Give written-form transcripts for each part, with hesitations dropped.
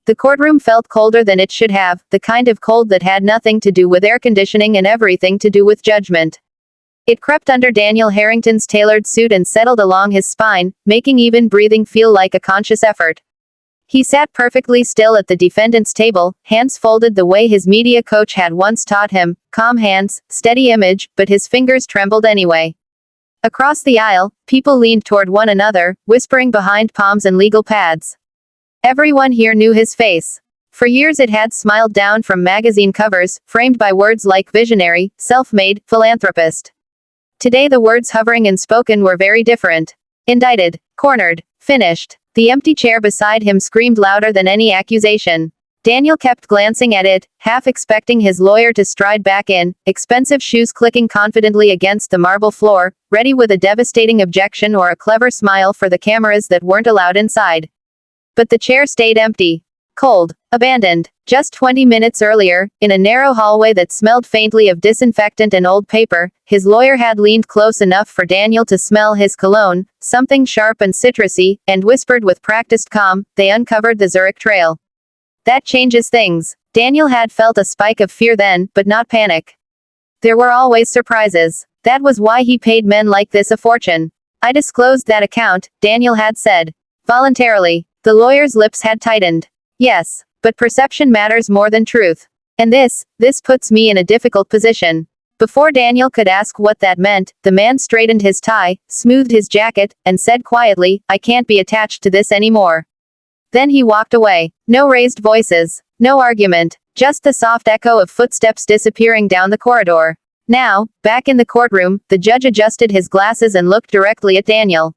The courtroom felt colder than it should have, the kind of cold that had nothing to do with air conditioning and everything to do with judgment. It crept under Daniel Harrington's tailored suit and settled along his spine, making even breathing feel like a conscious effort. He sat perfectly still at the defendant's table, hands folded the way his media coach had once taught him, calm hands, steady image, but his fingers trembled anyway. Across the aisle, people leaned toward one another, whispering behind palms and legal pads. Everyone here knew his face. For years it had smiled down from magazine covers, framed by words like visionary, self-made, philanthropist. Today the words hovering and spoken were very different. Indicted, cornered, finished. The empty chair beside him screamed louder than any accusation. Daniel kept glancing at it, half expecting his lawyer to stride back in, expensive shoes clicking confidently against the marble floor, ready with a devastating objection or a clever smile for the cameras that weren't allowed inside. But the chair stayed empty. Cold. Abandoned. Just 20 minutes earlier, in a narrow hallway that smelled faintly of disinfectant and old paper, his lawyer had leaned close enough for Daniel to smell his cologne, something sharp and citrusy, and whispered with practiced calm, they uncovered the Zurich Trail. That changes things. Daniel had felt a spike of fear then, but not panic. There were always surprises. That was why he paid men like this a fortune. I disclosed that account, Daniel had said. Voluntarily. The lawyer's lips had tightened. Yes. But perception matters more than truth. And this puts me in a difficult position. Before Daniel could ask what that meant, the man straightened his tie, smoothed his jacket, and said quietly, I can't be attached to this anymore. Then he walked away. No raised voices. No argument. Just the soft echo of footsteps disappearing down the corridor. Now, back in the courtroom, the judge adjusted his glasses and looked directly at Daniel.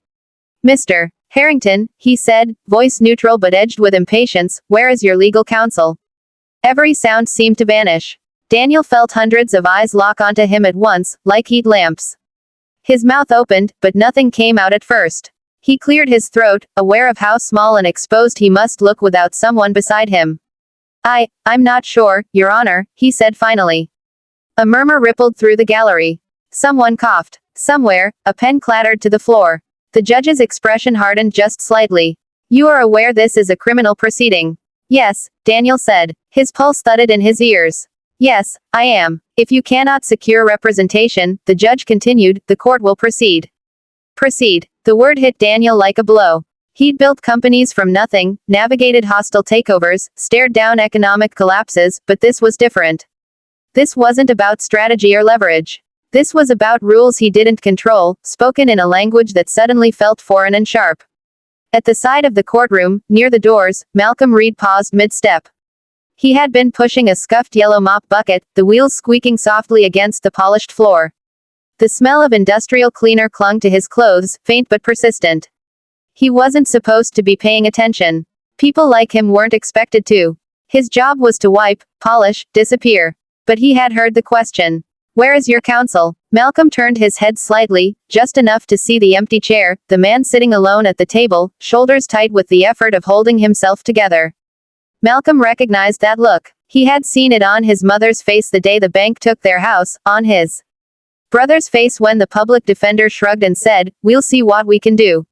Mr. Harrington, he said, voice neutral but edged with impatience, where is your legal counsel? Every sound seemed to vanish. Daniel felt hundreds of eyes lock onto him at once, like heat lamps. His mouth opened, but nothing came out at first. He cleared his throat, aware of how small and exposed he must look without someone beside him. I'm not sure, Your Honor, he said finally. A murmur rippled through the gallery. Someone coughed. Somewhere, a pen clattered to the floor. The judge's expression hardened just slightly. You are aware this is a criminal proceeding? Yes, Daniel said. His pulse thudded in his ears. Yes, I am. If you cannot secure representation, the judge continued, the court will proceed. Proceed. The word hit Daniel like a blow. He'd built companies from nothing, navigated hostile takeovers, stared down economic collapses, but this was different. This wasn't about strategy or leverage. This was about rules he didn't control, spoken in a language that suddenly felt foreign and sharp. At the side of the courtroom, near the doors, Malcolm Reed paused mid-step. He had been pushing a scuffed yellow mop bucket, the wheels squeaking softly against the polished floor. The smell of industrial cleaner clung to his clothes, faint but persistent. He wasn't supposed to be paying attention. People like him weren't expected to. His job was to wipe, polish, disappear. But he had heard the question. Where is your counsel? Malcolm turned his head slightly, just enough to see the empty chair, the man sitting alone at the table, shoulders tight with the effort of holding himself together. Malcolm recognized that look. He had seen it on his mother's face the day the bank took their house, on his brother's face when the public defender shrugged and said, we'll see what we can do.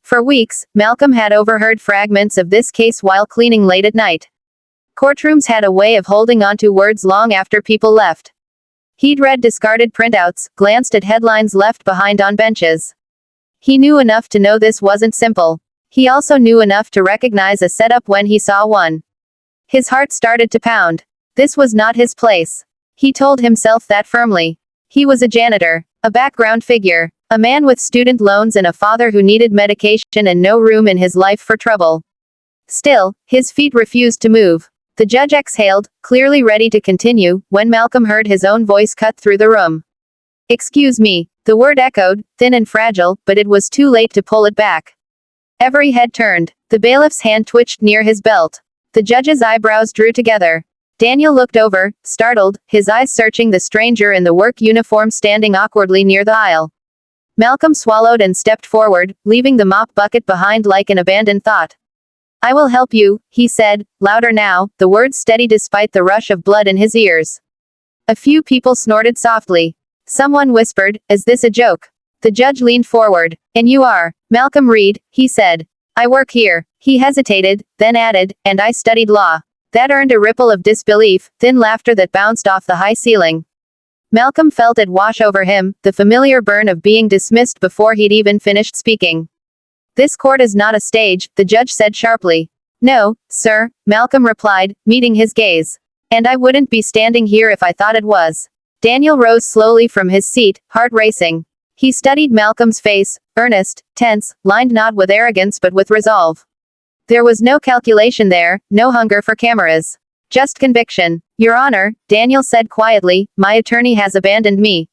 For weeks, Malcolm had overheard fragments of this case while cleaning late at night. Courtrooms had a way of holding on to words long after people left. He'd read discarded printouts, glanced at headlines left behind on benches. He knew enough to know this wasn't simple. He also knew enough to recognize a setup when he saw one. His heart started to pound. This was not his place. He told himself that firmly. He was a janitor, a background figure, a man with student loans and a father who needed medication and no room in his life for trouble. Still, his feet refused to move. The judge exhaled, clearly ready to continue, when Malcolm heard his own voice cut through the room. Excuse me. The word echoed, thin and fragile, but it was too late to pull it back. Every head turned. The bailiff's hand twitched near his belt. The judge's eyebrows drew together. Daniel looked over, startled, his eyes searching the stranger in the work uniform standing awkwardly near the aisle. Malcolm swallowed and stepped forward, leaving the mop bucket behind like an abandoned thought. I will help you, he said, louder now, the words steady despite the rush of blood in his ears. A few people snorted softly. Someone whispered, is this a joke? The judge leaned forward. And you are Malcolm Reed, he said. I work here. He hesitated, then added, and I studied law. That earned a ripple of disbelief, thin laughter that bounced off the high ceiling. Malcolm felt it wash over him, the familiar burn of being dismissed before he'd even finished speaking. This court is not a stage, the judge said sharply. No, sir, Malcolm replied, meeting his gaze. And I wouldn't be standing here if I thought it was. Daniel rose slowly from his seat, heart racing. He studied Malcolm's face, earnest, tense, lined not with arrogance but with resolve. There was no calculation there, no hunger for cameras. Just conviction. Your Honor, Daniel said quietly, my attorney has abandoned me.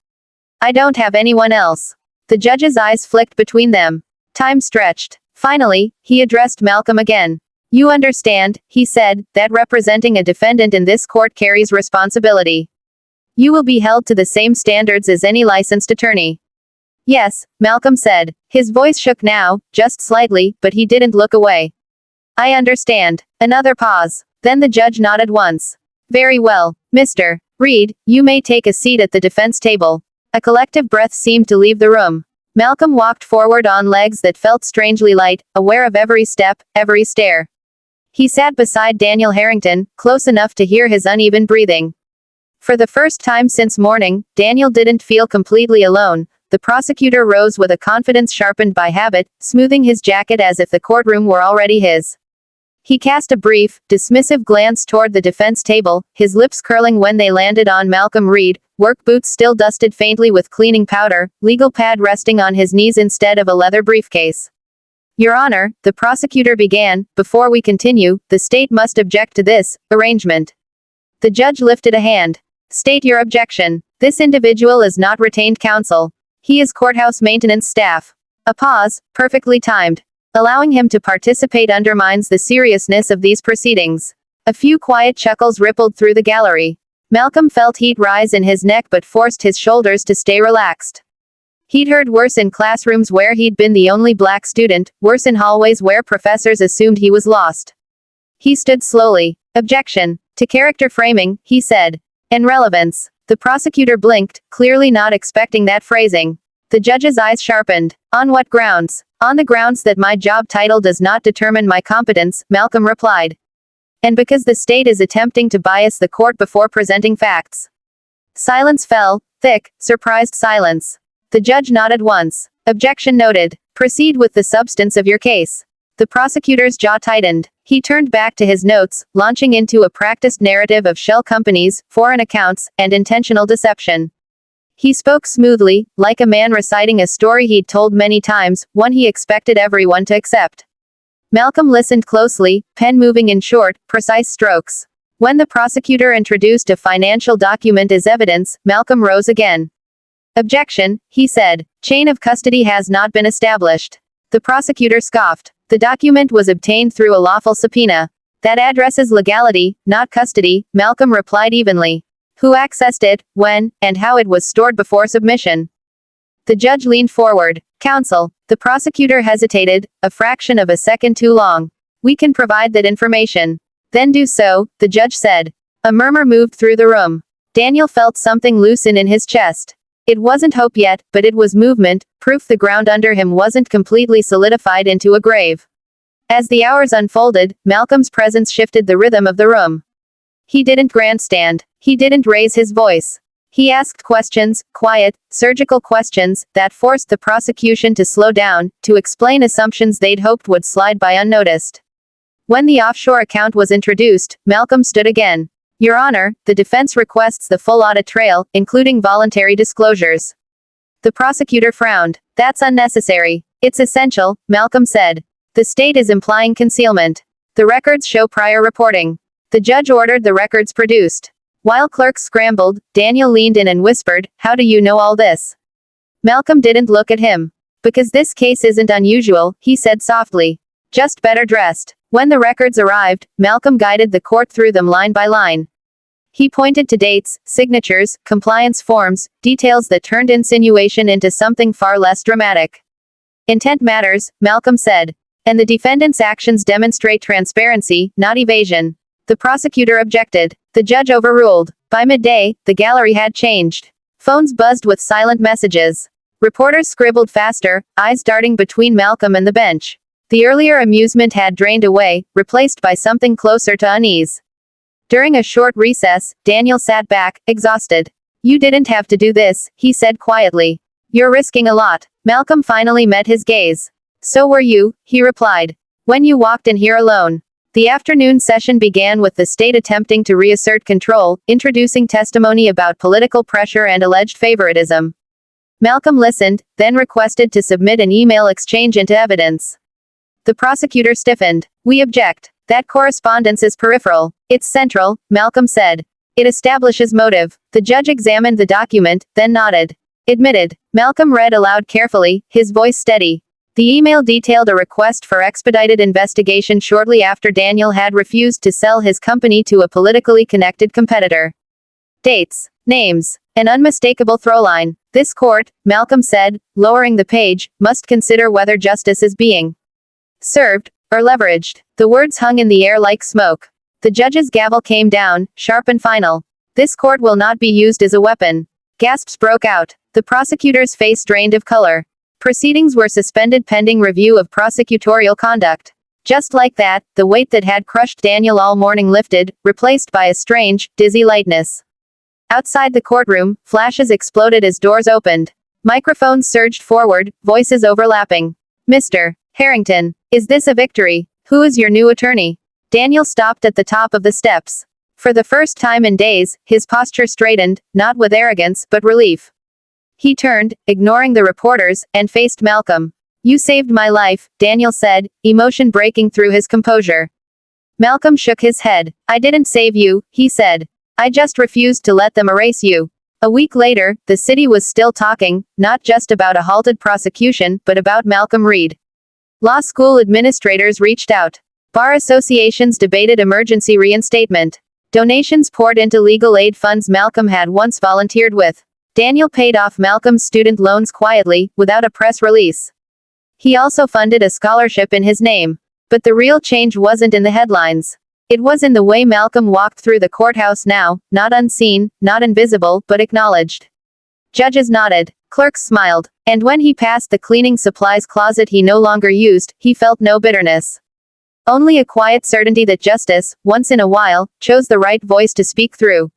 I don't have anyone else. The judge's eyes flicked between them. Time stretched. Finally, he addressed Malcolm again. You understand, he said, that representing a defendant in this court carries responsibility. You will be held to the same standards as any licensed attorney. Yes, Malcolm said. His voice shook now, just slightly, but he didn't look away. I understand. Another pause. Then the judge nodded once. Very well, Mr. Reed, you may take a seat at the defense table. A collective breath seemed to leave the room. Malcolm walked forward on legs that felt strangely light, aware of every step, every stare. He sat beside Daniel Harrington, close enough to hear his uneven breathing. For the first time since morning, Daniel didn't feel completely alone. The prosecutor rose with a confidence sharpened by habit, smoothing his jacket as if the courtroom were already his. He cast a brief, dismissive glance toward the defense table, his lips curling when they landed on Malcolm Reed, work boots still dusted faintly with cleaning powder, legal pad resting on his knees instead of a leather briefcase. Your Honor, the prosecutor began, before we continue, the state must object to this arrangement. The judge lifted a hand. State your objection. This individual is not retained counsel. He is courthouse maintenance staff. A pause, perfectly timed. Allowing him to participate undermines the seriousness of these proceedings. A few quiet chuckles rippled through the gallery. Malcolm felt heat rise in his neck but forced his shoulders to stay relaxed. He'd heard worse in classrooms where he'd been the only black student, worse in hallways where professors assumed he was lost. He stood slowly. Objection. To character framing, he said. And relevance. The prosecutor blinked, clearly not expecting that phrasing. The judge's eyes sharpened. On what grounds? On the grounds that my job title does not determine my competence, Malcolm replied. And because the state is attempting to bias the court before presenting facts. Silence fell, thick, surprised silence. The judge nodded once. Objection noted. Proceed with the substance of your case. The prosecutor's jaw tightened. He turned back to his notes, launching into a practiced narrative of shell companies, foreign accounts, and intentional deception. He spoke smoothly, like a man reciting a story he'd told many times, one he expected everyone to accept. Malcolm listened closely, pen moving in short, precise strokes. When the prosecutor introduced a financial document as evidence, Malcolm rose again. Objection, he said. Chain of custody has not been established. The prosecutor scoffed. The document was obtained through a lawful subpoena. That addresses legality, not custody, Malcolm replied evenly. Who accessed it, when, and how it was stored before submission. The judge leaned forward. Counsel. The prosecutor hesitated, a fraction of a second too long. We can provide that information. Then do so, the judge said. A murmur moved through the room. Daniel felt something loosen in his chest. It wasn't hope yet, but it was movement, proof the ground under him wasn't completely solidified into a grave. As the hours unfolded, Malcolm's presence shifted the rhythm of the room. He didn't grandstand. He didn't raise his voice. He asked questions, quiet, surgical questions, that forced the prosecution to slow down, to explain assumptions they'd hoped would slide by unnoticed. When the offshore account was introduced, Malcolm stood again. Your Honor, the defense requests the full audit trail, including voluntary disclosures. The prosecutor frowned. That's unnecessary. It's essential, Malcolm said. The state is implying concealment. The records show prior reporting. The judge ordered the records produced. While clerks scrambled, Daniel leaned in and whispered, How do you know all this? Malcolm didn't look at him. Because this case isn't unusual, he said softly. Just better dressed. When the records arrived, Malcolm guided the court through them line by line. He pointed to dates, signatures, compliance forms, details that turned insinuation into something far less dramatic. Intent matters, Malcolm said. And the defendant's actions demonstrate transparency, not evasion. The prosecutor objected. The judge overruled. By midday, the gallery had changed. Phones buzzed with silent messages. Reporters scribbled faster, eyes darting between Malcolm and the bench. The earlier amusement had drained away, replaced by something closer to unease. During a short recess, Daniel sat back, exhausted. You didn't have to do this, he said quietly. You're risking a lot. Malcolm finally met his gaze. So were you, he replied. When you walked in here alone. The afternoon session began with the state attempting to reassert control, introducing testimony about political pressure and alleged favoritism. Malcolm listened, then requested to submit an email exchange into evidence. The prosecutor stiffened. We object. That correspondence is peripheral. It's central, Malcolm said. It establishes motive. The judge examined the document, then nodded. Admitted. Malcolm read aloud carefully, his voice steady. The email detailed a request for expedited investigation shortly after Daniel had refused to sell his company to a politically connected competitor. Dates, names, an unmistakable throwline. This court, Malcolm said, lowering the page, must consider whether justice is being served or leveraged. The words hung in the air like smoke. The judge's gavel came down, sharp and final. This court will not be used as a weapon. Gasps broke out. The prosecutor's face drained of color. Proceedings were suspended pending review of prosecutorial conduct. Just like that, the weight that had crushed Daniel all morning lifted, replaced by a strange, dizzy lightness. Outside the courtroom, flashes exploded as doors opened. Microphones surged forward, voices overlapping. Mr. Harrington, is this a victory? Who is your new attorney? Daniel stopped at the top of the steps. For the first time in days, his posture straightened, not with arrogance, but relief. He turned, ignoring the reporters, and faced Malcolm. You saved my life, Daniel said, emotion breaking through his composure. Malcolm shook his head. I didn't save you, he said. I just refused to let them erase you. A week later, the city was still talking, not just about a halted prosecution, but about Malcolm Reed. Law school administrators reached out. Bar associations debated emergency reinstatement. Donations poured into legal aid funds Malcolm had once volunteered with. Daniel paid off Malcolm's student loans quietly, without a press release. He also funded a scholarship in his name. But the real change wasn't in the headlines. It was in the way Malcolm walked through the courthouse now, not unseen, not invisible, but acknowledged. Judges nodded. Clerks smiled. And when he passed the cleaning supplies closet he no longer used, he felt no bitterness. Only a quiet certainty that justice, once in a while, chose the right voice to speak through.